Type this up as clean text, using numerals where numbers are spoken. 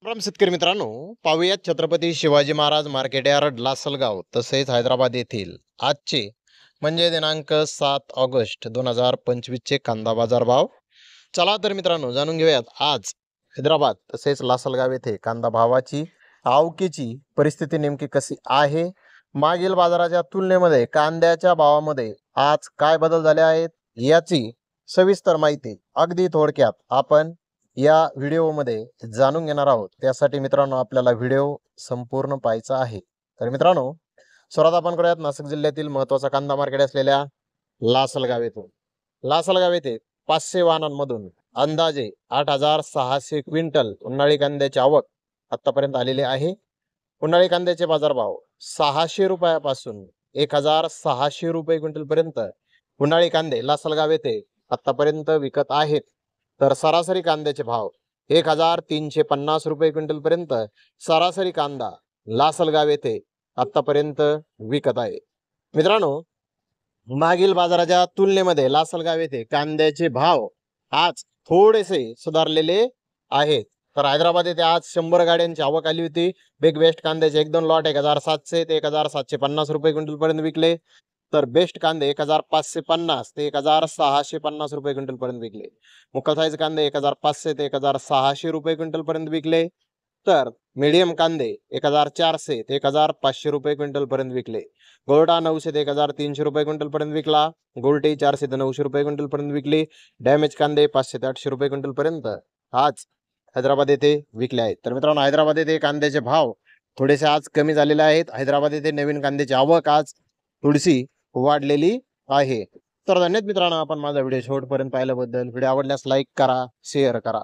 राम शेतकरी मित्रांनो, पाहूयात छत्रपती शिवाजी महाराज मार्केट यार्ड लासलगाव तसेच हैदराबाद येथील आजचे म्हणजे दिनांक 7 ऑगस्ट 2025 चे कांदा बाजार भाव. चला तर मित्रांनो जाणून घेऊयात आज हैदराबाद तसेच लासलगाव येथे कांदा भावाची आवकेची परिस्थिती नेमकी कशी आहे. मागील बाजाराच्या तुलनेमध्ये कांद्याच्या भावामध्ये आज काय बदल झाले आहेत याची सविस्तर माहिती अगदी थोडक्यात आपण या व्हिडिओमध्ये जाणून घेणार आहोत. त्यासाठी मित्रांनो आपल्याला व्हिडिओ संपूर्ण पाहायचा आहे. तर मित्रांनो सर्वात आपण करूयात नाशिक जिल्ह्यातील महत्त्वाचा कांदा मार्केट असलेल्या लासलगाव येथून. लासलगाव येथे 500 वाहनांमधून अंदाजे 8,600 क्विंटल उन्हाळी कांद्याची आवक आतापर्यंत आलेली आहे. उन्हाळी कांद्याचे बाजारभाव 600 रुपयापासून 1,600 रुपये क्विंटल पर्यंत उन्हाळी कांदे लासलगाव येथे आतापर्यंत विकत आहेत. तर सरासरी कांद्याचे भाव 1,350 रुपये क्विंटल पर्यंत सरासरी कांदा लासलगाव येथे आतापर्यंत विकत आहे. मित्रांनो मागील बाजाराच्या तुलनेमध्ये लासलगाव येथे कांद्याचे भाव आज थोडेसे सुधारलेले आहेत. तर हैदराबाद येथे आज 100 गाड्यांची आवक आली होती. बिग बेस्ट कांद्याचे 1-2 लॉट 1,700 ते 1,750 रुपये क्विंटल पर्यंत विकले. तर बेस्ट कांदे 1,550 ते 1,650 रुपये क्विंटल पर्यंत विकले. मुक्का साईज कांदे 1,500 ते 1,600 रुपये क्विंटल पर्यंत विकले. तर मीडियम कांदे 1,400 ते 1,500 रुपये क्विंटल पर्यंत विकले. गोल्टा 900 ते 1,300 रुपये क्विंटल पर्यंत विकला. गोल्टी 400 ते 900 रुपये क्विंटल पर्यंत विकली. डॅमेज कांदे 500 ते 800 रुपये क्विंटल पर्यंत आज हैदराबाद येथे विकले आहेत. तर मित्रांनो हैदराबाद येथे कांद्याचे भाव थोडेसे आज कमी झालेले आहेत. हैदराबाद येथे नवीन कांद्याची आवक आज थोडीशी वाढलेली आहे. तर धन्यवाद मित्रांनो, आपण माझा व्हिडिओ शेवटपर्यंत पाहिल्याबद्दल. व्हिडिओ आवडल्यास लाईक करा, शेअर करा.